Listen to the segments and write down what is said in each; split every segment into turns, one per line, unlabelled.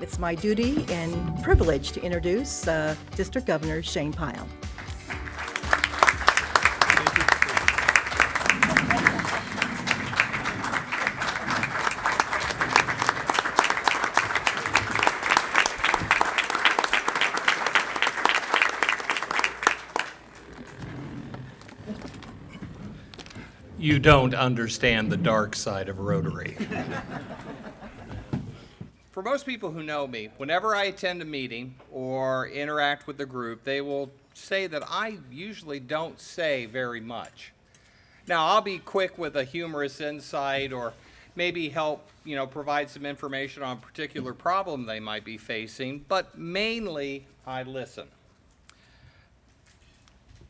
It's my duty and privilege to introduce District Governor Shane Pyle.
You don't understand the dark side of Rotary. For most people who know me, whenever I attend a meeting or interact with the group, they will say that I usually don't say very much. Now, I'll be quick with a humorous insight or maybe help, provide some information on a particular problem they might be facing, but mainly I listen.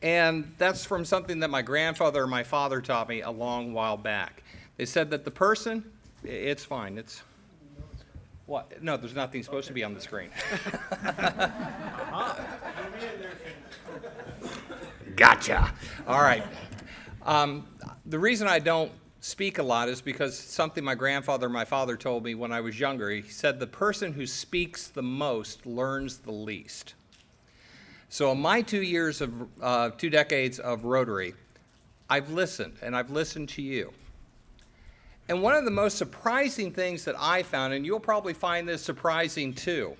And that's from something that my grandfather and my father taught me a long while back. They said that the person, it's fine, it's, what? No, there's nothing supposed to be on the screen. Gotcha. All right. The reason I don't speak a lot is because something my grandfather and my father told me when I was younger. He said the person who speaks the most learns the least. So in my 2 decades of Rotary, I've listened, and I've listened to you. And one of the most surprising things that I found, and you'll probably find this surprising too,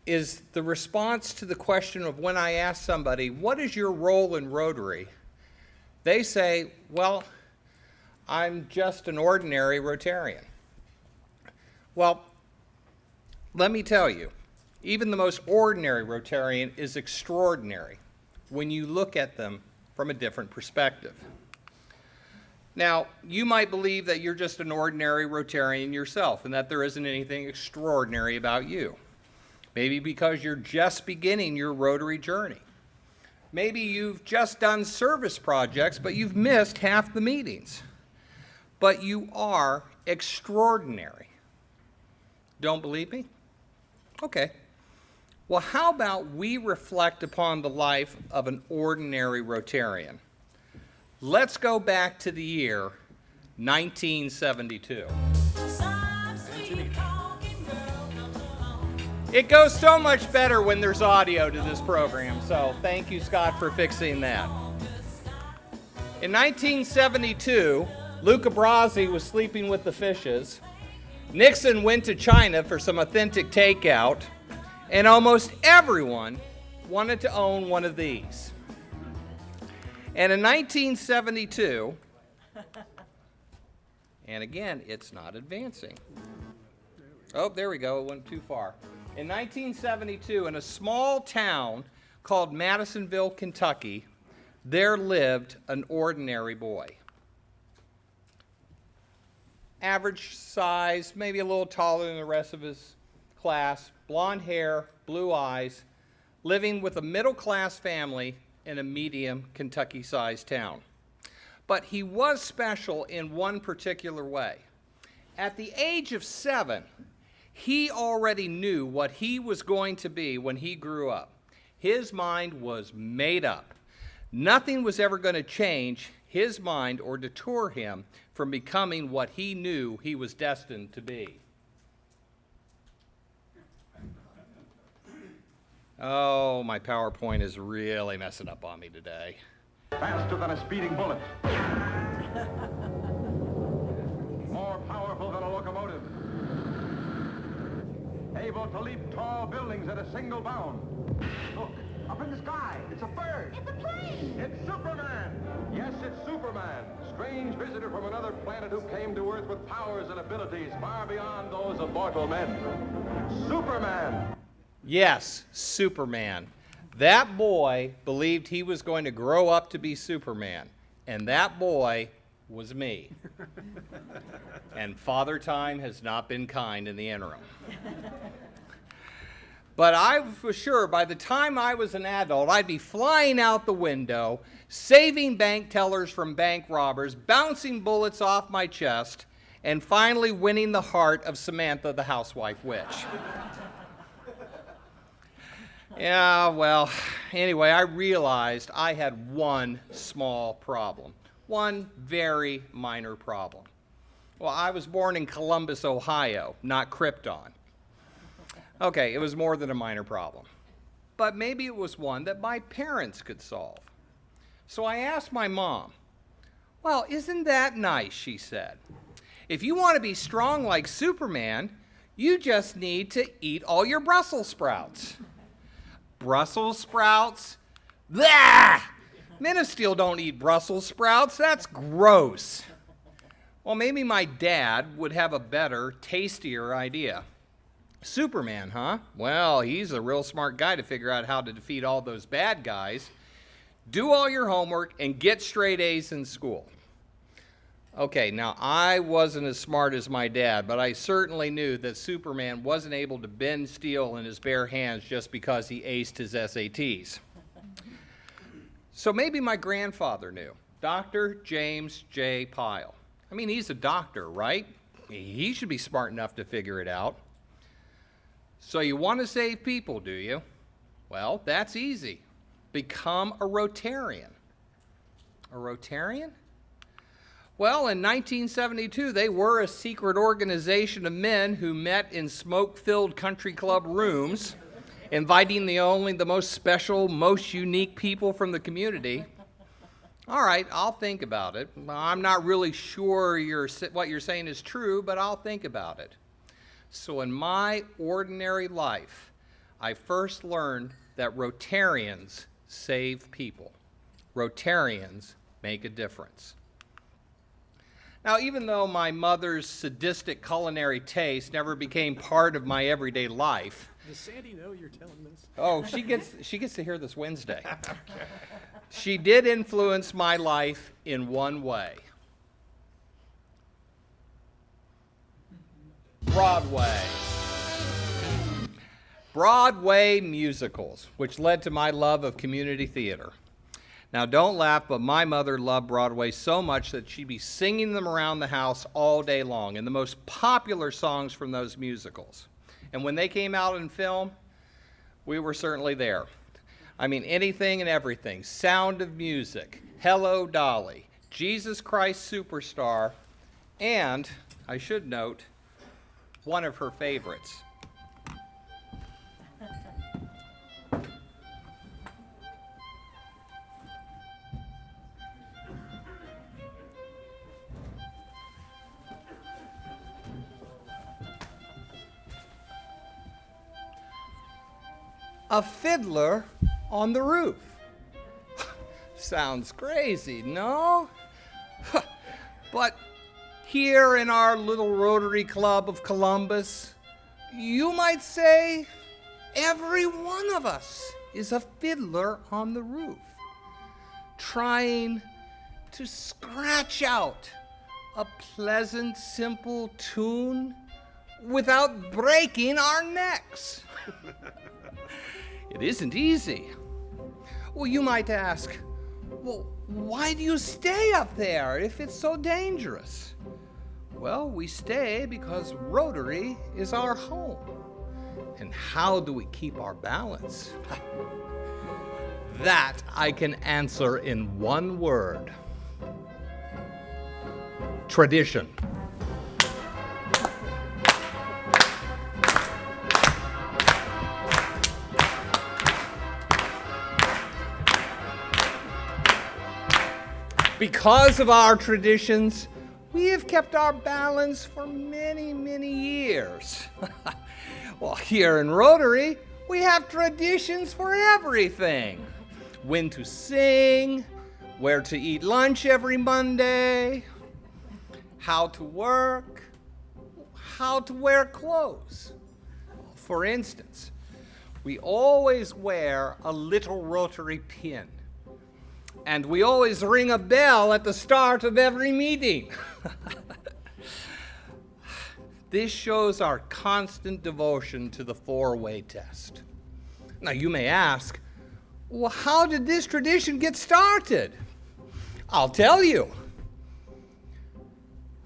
is the response to the question of when I ask somebody, what is your role in Rotary? They say, well, I'm just an ordinary Rotarian. Well, let me tell you, even the most ordinary Rotarian is extraordinary when you look at them from a different perspective. Now, you might believe that you're just an ordinary Rotarian yourself and that there isn't anything extraordinary about you. Maybe because you're just beginning your Rotary journey. Maybe you've just done service projects, but you've missed half the meetings. But you are extraordinary. Don't believe me? Okay. Well, how about we reflect upon the life of an ordinary Rotarian? Let's go back to the year 1972. It goes so much better when there's audio to this program, so thank you, Scott, for fixing that. In 1972, Luca Brasi was sleeping with the fishes. Nixon went to China for some authentic takeout. And almost everyone wanted to own one of these. And in 1972, and again, it's not advancing. Oh, there we go, it went too far. In 1972, in a small town called Madisonville, Kentucky, there lived an ordinary boy. Average size, maybe a little taller than the rest of his class, blonde hair, blue eyes, living with a middle-class family in a medium Kentucky-sized town. But he was special in one particular way. At the age of 7, he already knew what he was going to be when he grew up. His mind was made up. Nothing was ever going to change his mind or deter him from becoming what he knew he was destined to be. Oh, my PowerPoint is really messing up on me today.
Faster than a speeding bullet. More powerful than a locomotive. Able to leap tall buildings at a single bound. Look, up in the sky. It's a bird.
It's a plane.
It's Superman. Yes, it's Superman. Strange visitor from another planet who came to Earth with powers and abilities far beyond those of mortal men. Superman.
Yes, Superman. That boy believed he was going to grow up to be Superman, and that boy was me. And Father Time has not been kind in the interim. But I was sure by the time I was an adult, I'd be flying out the window, saving bank tellers from bank robbers, bouncing bullets off my chest, and finally winning the heart of Samantha, the housewife witch. Yeah, well, anyway, I realized I had one small problem, one very minor problem. Well, I was born in Columbus, Ohio, not Krypton. Okay, it was more than a minor problem. But maybe it was one that my parents could solve. So I asked my mom, "Well, isn't that nice?" she said. "If you want to be strong like Superman, you just need to eat all your Brussels sprouts." Brussels sprouts? Blah! Men of Steel don't eat Brussels sprouts. That's gross. Well, maybe my dad would have a better, tastier idea. Superman, huh? Well, he's a real smart guy to figure out how to defeat all those bad guys. Do all your homework and get straight A's in school. Okay, now I wasn't as smart as my dad, but I certainly knew that Superman wasn't able to bend steel in his bare hands just because he aced his SATs. So maybe my grandfather knew, Dr. James J. Pyle. I mean, he's a doctor, right? He should be smart enough to figure it out. So you want to save people, do you? Well, that's easy. Become a Rotarian. A Rotarian? Well, in 1972, they were a secret organization of men who met in smoke-filled country club rooms, inviting the most special, most unique people from the community. All right, I'll think about it. I'm not really sure what you're saying is true, but I'll think about it. So in my ordinary life, I first learned that Rotarians save people. Rotarians make a difference. Now, even though my mother's sadistic culinary taste never became part of my everyday life.
Does Sandy know you're telling this?
Oh, she gets to hear this Wednesday. She did influence my life in one way. Broadway. Broadway musicals, which led to my love of community theater. Now, don't laugh, but my mother loved Broadway so much that she'd be singing them around the house all day long, and the most popular songs from those musicals. And when they came out in film, we were certainly there. I mean, anything and everything. Sound of Music, Hello, Dolly, Jesus Christ Superstar, and, I should note, one of her favorites. A Fiddler on the Roof. Sounds crazy, no? But here in our little Rotary Club of Columbus, you might say every one of us is a fiddler on the roof, trying to scratch out a pleasant, simple tune without breaking our necks. It isn't easy. Well, you might ask, well, why do you stay up there if it's so dangerous? Well, we stay because Rotary is our home. And how do we keep our balance? That I can answer in one word. Tradition. Because of our traditions, we have kept our balance for many, many years. Well, here in Rotary, we have traditions for everything. When to sing, where to eat lunch every Monday, how to work, how to wear clothes. For instance, we always wear a little Rotary pin. And we always ring a bell at the start of every meeting. This shows our constant devotion to the four-way test. Now you may ask, well, how did this tradition get started? I'll tell you.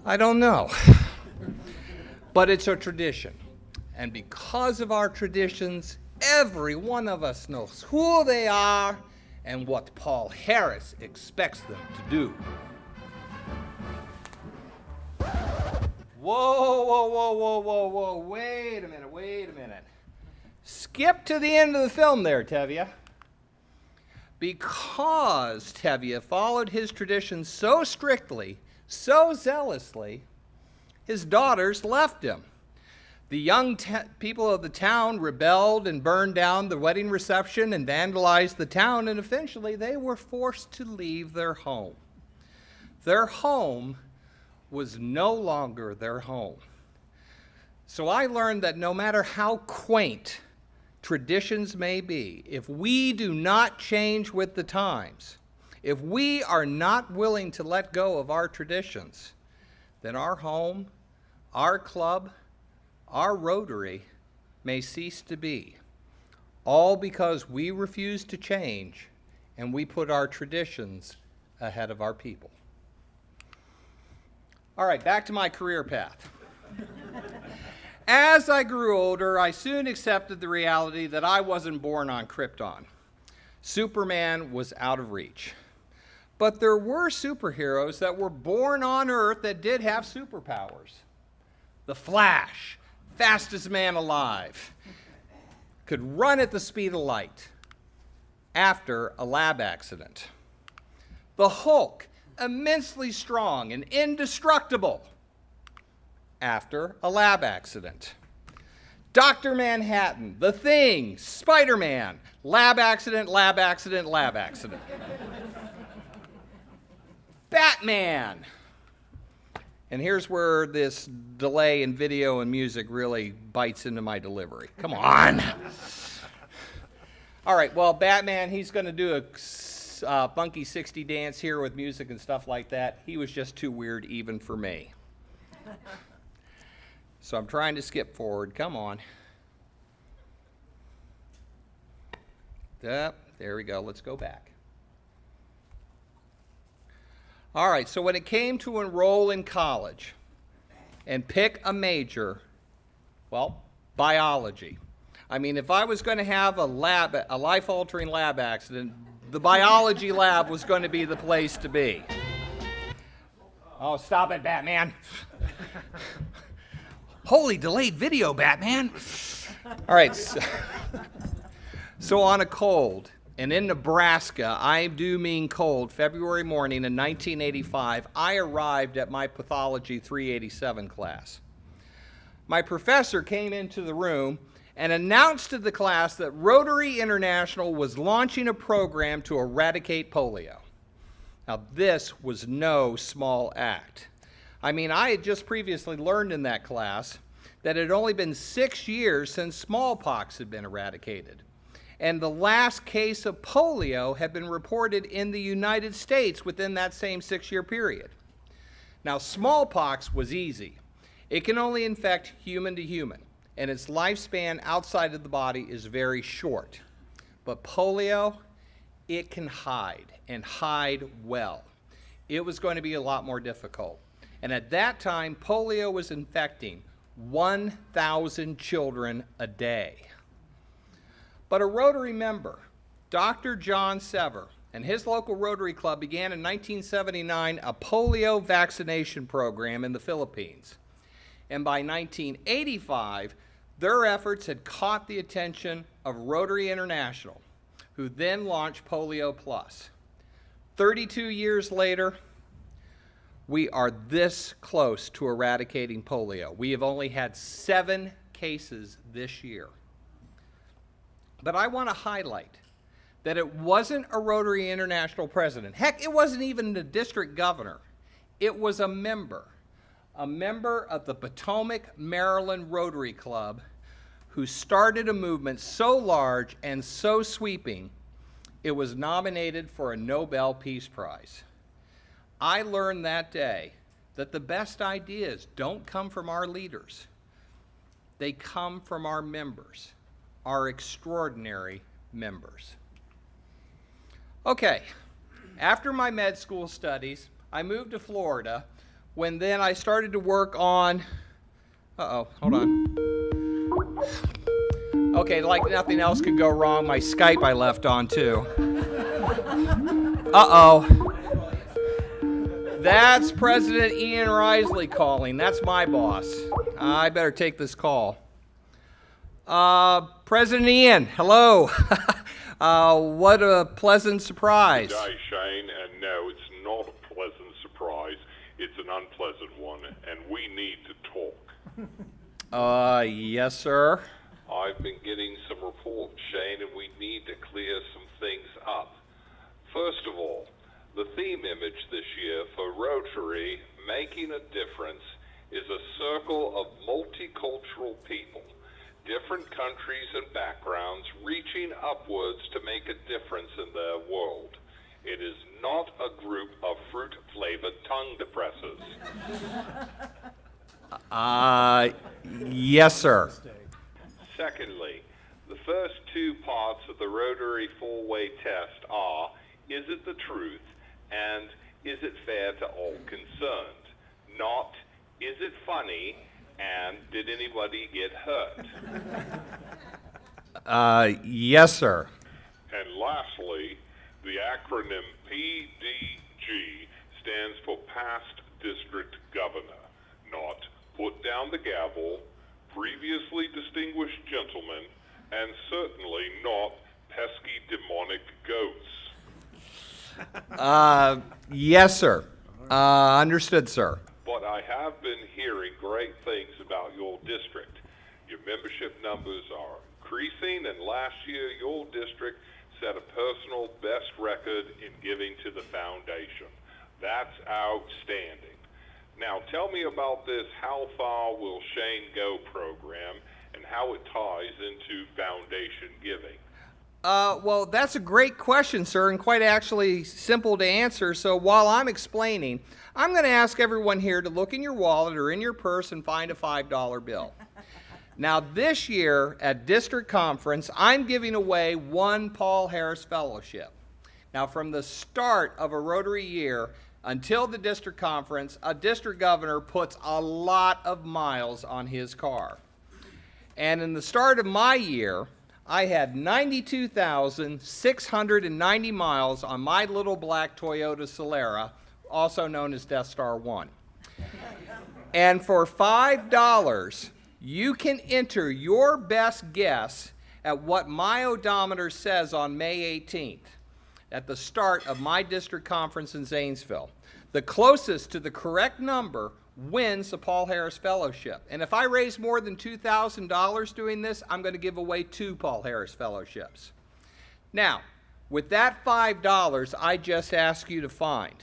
I don't know. But it's a tradition. And because of our traditions, every one of us knows who they are and what Paul Harris expects them to do. Whoa, whoa, whoa, whoa, whoa, whoa, wait a minute. Skip to the end of the film there, Tevye. Because Tevye followed his traditions so strictly, so zealously, his daughters left him. The young people of the town rebelled and burned down the wedding reception and vandalized the town, and eventually they were forced to leave their home. Their home was no longer their home. So I learned that no matter how quaint traditions may be, if we do not change with the times, if we are not willing to let go of our traditions, then our home, our club, our Rotary may cease to be, all because we refuse to change and we put our traditions ahead of our people. All right, back to my career path. As I grew older, I soon accepted the reality that I wasn't born on Krypton. Superman was out of reach. But there were superheroes that were born on Earth that did have superpowers. The Flash, fastest man alive, could run at the speed of light after a lab accident. The Hulk, immensely strong and indestructible after a lab accident. Dr. Manhattan, The Thing, Spider-Man, lab accident, lab accident, lab accident. Batman. And here's where this delay in video and music really bites into my delivery. Come on. All right, well, Batman, he's going to do a funky 60 dance here with music and stuff like that. He was just too weird even for me. So I'm trying to skip forward. Come on. There we go. Let's go back. All right, so when it came to enroll in college and pick a major, well, biology. I mean, if I was going to have a life-altering lab accident, the biology lab was going to be the place to be. Oh, stop it, Batman. Holy delayed video, Batman. All right, so on a cold, and in Nebraska, I do mean cold, February morning in 1985, I arrived at my Pathology 387 class. My professor came into the room and announced to the class that Rotary International was launching a program to eradicate polio. Now, this was no small act. I mean, I had just previously learned in that class that it had only been 6 years since smallpox had been eradicated. And the last case of polio had been reported in the United States within that same 6-year period. Now, smallpox was easy. It can only infect human to human, and its lifespan outside of the body is very short. But polio, it can hide, and hide well. It was going to be a lot more difficult. And at that time, polio was infecting 1,000 children a day. But a Rotary member, Dr. John Sever, and his local Rotary Club began in 1979 a polio vaccination program in the Philippines. And by 1985, their efforts had caught the attention of Rotary International, who then launched Polio Plus. 32 years later, we are this close to eradicating polio. We have only had 7 cases this year. But I want to highlight that it wasn't a Rotary International president. Heck, it wasn't even the district governor. It was a member of the Potomac, Maryland Rotary Club who started a movement so large and so sweeping, it was nominated for a Nobel Peace Prize. I learned that day that the best ideas don't come from our leaders. They come from our members, our extraordinary members. Okay, after my med school studies, I moved to Florida when then I started to work on, hold on. Okay, like nothing else could go wrong, my Skype I left on too. That's President Ian Risley calling. That's my boss. I better take this call. President Ian, hello. What a pleasant surprise.
Good day, Shane, and no, it's not a pleasant surprise. It's an unpleasant one, and we need to talk.
Yes, sir.
I've been getting some reports, Shane, and we need to clear some things up. First of all, the theme image this year for Rotary, Making a Difference, is a circle of multicultural people, different countries and backgrounds, reaching upwards to make a difference in their world. It is not a group of fruit-flavored tongue depressors.
Yes, sir.
Secondly, the first two parts of the Rotary four-way test are, is it the truth, and is it fair to all concerned? Not, is it funny, and did anybody get hurt?
Yes, sir.
And lastly, the acronym PDG stands for Past District Governor, not Put Down the Gavel, Previously Distinguished Gentleman, and certainly not Pesky Demonic Goats.
Yes, sir. Understood, sir.
But I have been hearing great things about your district. Your membership numbers are increasing, and last year your district set a personal best record in giving to the foundation. That's outstanding. Now tell me about this How Far Will Shane Go program and how it ties into foundation giving.
Well, that's a great question, sir, and quite actually simple to answer. So while I'm explaining, I'm going to ask everyone here to look in your wallet or in your purse and find a $5 bill. Now, this year at District Conference, I'm giving away one Paul Harris Fellowship. Now, from the start of a Rotary year until the District Conference, a district governor puts a lot of miles on his car. And in the start of my year, I had 92,690 miles on my little black Toyota Solera, also known as Death Star 1. And for $5, you can enter your best guess at what my odometer says on May 18th at the start of my district conference in Zanesville. The closest to the correct number wins the Paul Harris Fellowship. And if I raise more than $2,000 doing this, I'm going to give away 2 Paul Harris Fellowships. Now, with that $5 I just asked you to find,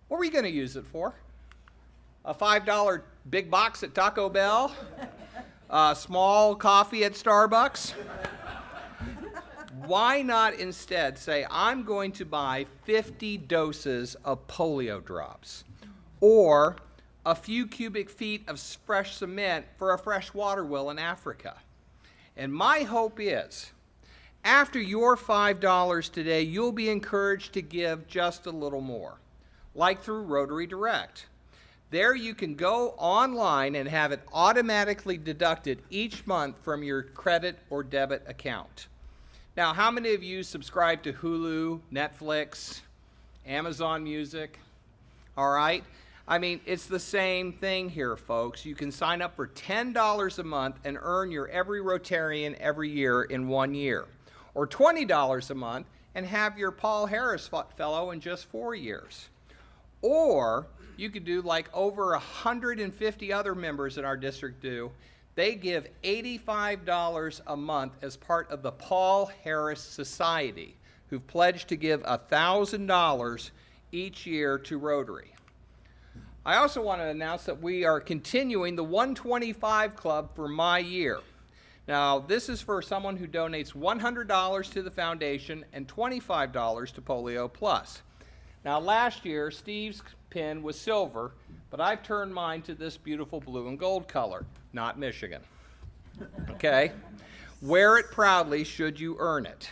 what were you going to use it for? A $5 big box at Taco Bell? A small coffee at Starbucks? Why not instead say, I'm going to buy 50 doses of polio drops, or a few cubic feet of fresh cement for a fresh water well in Africa? And my hope is, after your $5 today, you'll be encouraged to give just a little more, like through Rotary Direct. There you can go online and have it automatically deducted each month from your credit or debit account. Now, how many of you subscribe to Hulu, Netflix, Amazon Music? All right. I mean, it's the same thing here, folks. You can sign up for $10 a month and earn your every Rotarian every year in 1 year, or $20 a month and have your Paul Harris Fellow in just 4 years. Or you could do like over 150 other members in our district do. They give $85 a month as part of the Paul Harris Society, who've pledged to give $1,000 each year to Rotary. I also want to announce that we are continuing the 125 Club for my year. Now, this is for someone who donates $100 to the foundation and $25 to Polio Plus. Now, last year, Steve's pin was silver, but I've turned mine to this beautiful blue and gold color, not Michigan. Okay? Wear it proudly should you earn it.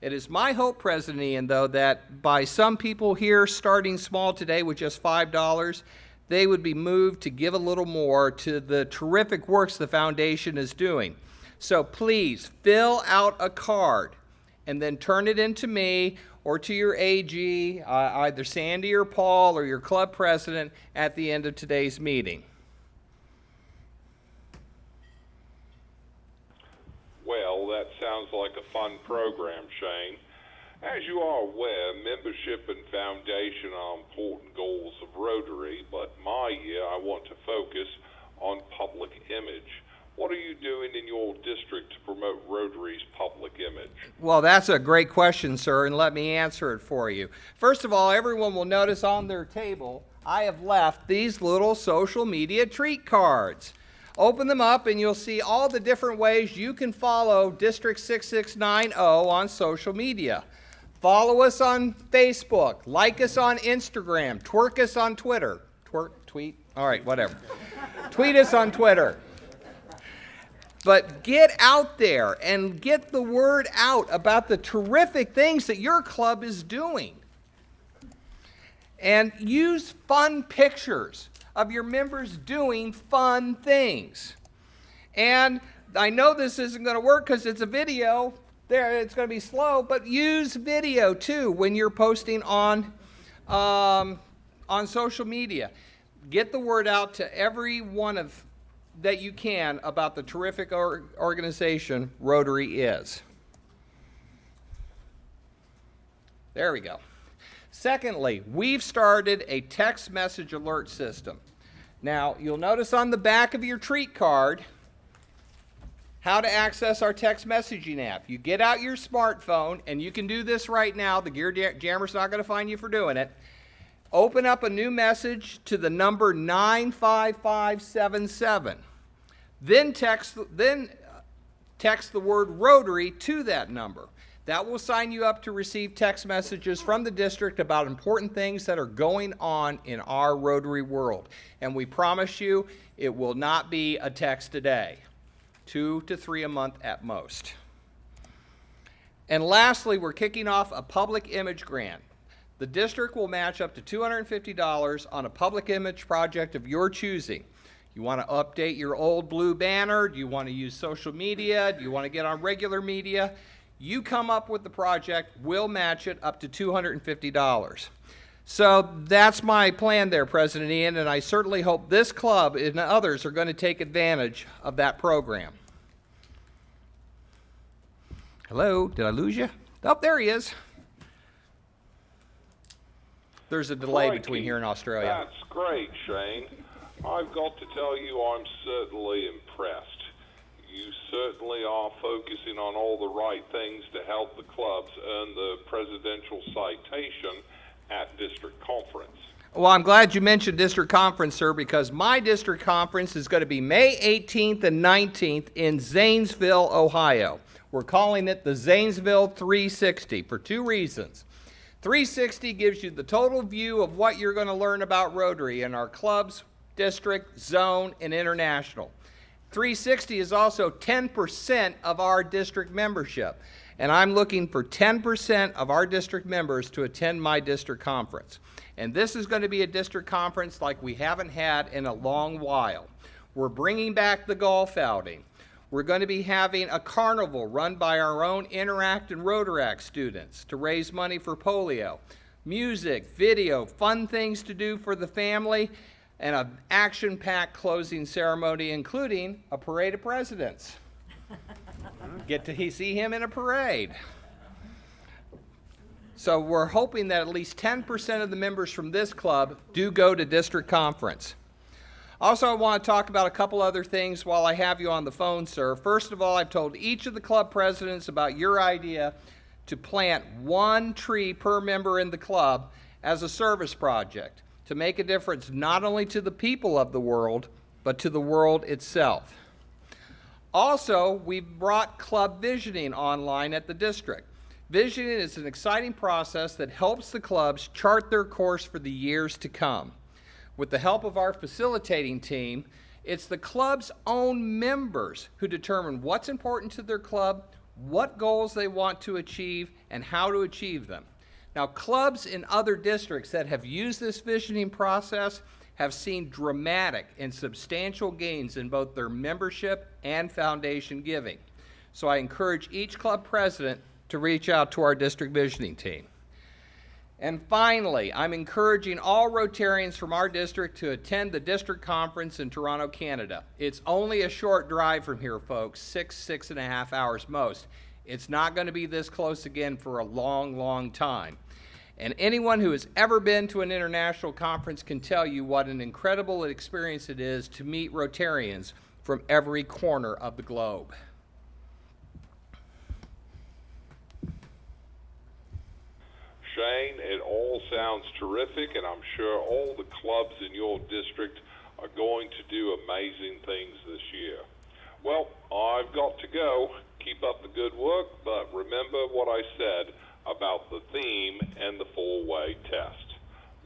It is my hope, President Ian, though, that by some people here starting small today with just $5, they would be moved to give a little more to the terrific works the foundation is doing. So please fill out a card and then turn it into me or to your AG, either Sandy or Paul or your club president at the end of today's meeting.
Well, that sounds like a fun program, Shane. As you are aware, membership and foundation are important goals of Rotary, but my year I want to focus on public image. What are you doing in your district to promote Rotary's public image?
Well, that's a great question, sir, and let me answer it for you. First of all, everyone will notice on their table, I have left these little social media treat cards. Open them up and you'll see all the different ways you can follow District 6690 on social media. Follow us on Facebook, like us on Instagram, twerk us on Twitter. Tweet? All right, whatever. Tweet us on Twitter. But get out there and get the word out about the terrific things that your club is doing. And use fun pictures of your members doing fun things. And I know this isn't going to work because it's a video. There, it's going to be slow, but use video too when you're posting on social media. Get the word out to every one of that you can about the terrific organization Rotary is. There we go. Secondly, we've started a text message alert system. Now, you'll notice on the back of your treat card how to access our text messaging app. You get out your smartphone, and you can do this right now. The Gear Jammer's not going to find you for doing it. Open up a new message to the number 95577. Then text the word Rotary to that number. That will sign you up to receive text messages from the district about important things that are going on in our Rotary world. And we promise you it will not be a text a day, 2 to 3 a month at most. And lastly, we're kicking off a public image grant. The district will match up to $250 on a public image project of your choosing. You want to update your old blue banner? Do you want to use social media? Do you want to get on regular media? You come up with the project, we'll match it up to $250. So that's my plan there, President Ian, and I certainly hope this club and others are going to take advantage of that program. Hello, did I lose you? Oh, there he is. There's a delay between here and Australia.
That's great, Shane. I've got to tell you I'm certainly impressed. You certainly are focusing on all the right things to help the clubs earn the presidential citation at district conference.
Well, I'm glad you mentioned district conference, sir, because my district conference is going to be May 18th and 19th in Zanesville, Ohio. We're calling it the Zanesville 360 for 2 reasons. 360 gives you the total view of what you're going to learn about Rotary in our clubs, district, zone, and international. 360 is also 10% of our district membership, and I'm looking for 10% of our district members to attend my district conference. And this is going to be a district conference like we haven't had in a long while. We're bringing back the golf outing. We're going to be having a carnival run by our own Interact and Rotaract students to raise money for polio. Music, video, fun things to do for the family, and an action-packed closing ceremony, including a parade of presidents. Get to see him in a parade. So we're hoping that at least 10% of the members from this club do go to district conference. Also, I want to talk about a couple other things while I have you on the phone, sir. First of all, I've told each of the club presidents about your idea to plant 1 tree per member in the club as a service project to make a difference not only to the people of the world, but to the world itself. Also, we've brought club visioning online at the district. Visioning is an exciting process that helps the clubs chart their course for the years to come. With the help of our facilitating team, it's the club's own members who determine what's important to their club, what goals they want to achieve, and how to achieve them. Now, clubs in other districts that have used this visioning process have seen dramatic and substantial gains in both their membership and foundation giving. So I encourage each club president to reach out to our district visioning team. And finally, I'm encouraging all Rotarians from our district to attend the district conference in Toronto, Canada. It's only a short drive from here, folks, 6.5 hours most. It's not going to be this close again for a long, long time. And anyone who has ever been to an international conference can tell you what an incredible experience it is to meet Rotarians from every corner of the globe.
Shane, it all sounds terrific, and I'm sure all the clubs in your district are going to do amazing things this year. Well, I've got to go. Keep up the good work, but remember what I said about the theme and the four-way test.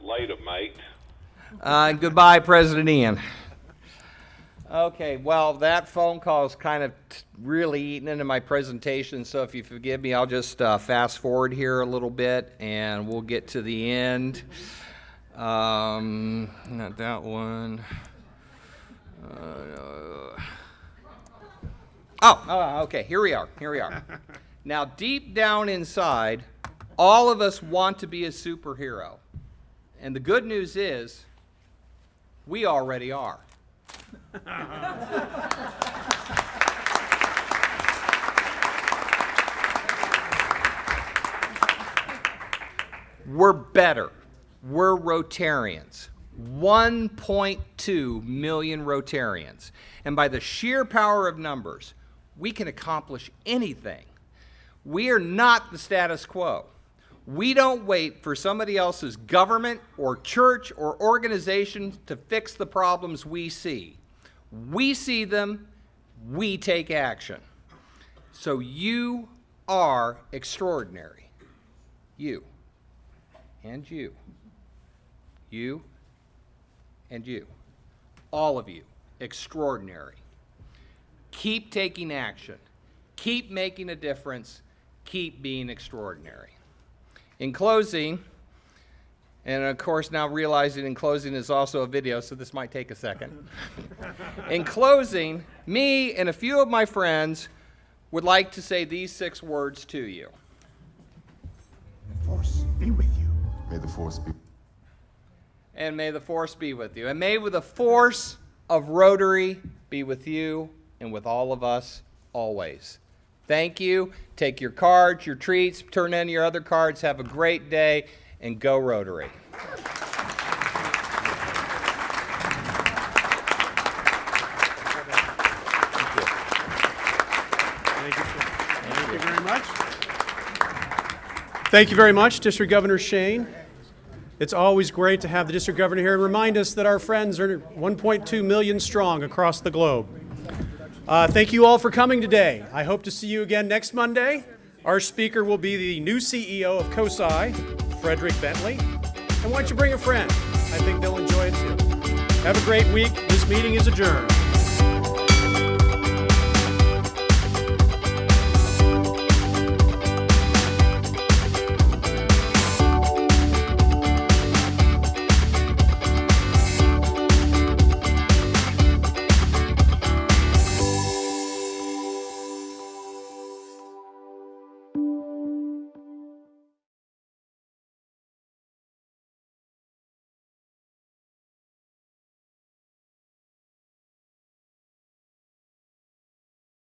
Later, mate.
Goodbye, President Ian. Okay, well, that phone call is kind of really eating into my presentation, so if you forgive me, I'll just fast forward here a little bit, and we'll get to the end. Not that one. Okay, here we are. Now, deep down inside, all of us want to be a superhero. And the good news is, we already are. We're better. We're Rotarians. 1.2 million Rotarians. And by the sheer power of numbers, we can accomplish anything. We are not the status quo. We don't wait for somebody else's government or church or organization to fix the problems we see. We see them, we take action. So you are extraordinary. You. And you. You. And you. All of you. Extraordinary. Keep taking action. Keep making a difference. Keep being extraordinary. In closing, and of course now realizing in closing is also a video, so this might take a second. In closing, me and a few of my friends would like to say these 6 words to you.
The force be with you. May the force be.
And may the force be with you. And may the force of Rotary be with you and with all of us always. Thank you. Take your cards, your treats, turn in your other cards. Have a great day, and go Rotary.
Thank you very much. Thank you very much, District Governor Shane. It's always great to have the District Governor here and remind us that our friends are 1.2 million strong across the globe. Thank you all for coming today. I hope to see you again next Monday. Our speaker will be the new CEO of COSI, Frederick Bentley. And why don't you bring a friend? I think they'll enjoy it too. Have a great week. This meeting is adjourned.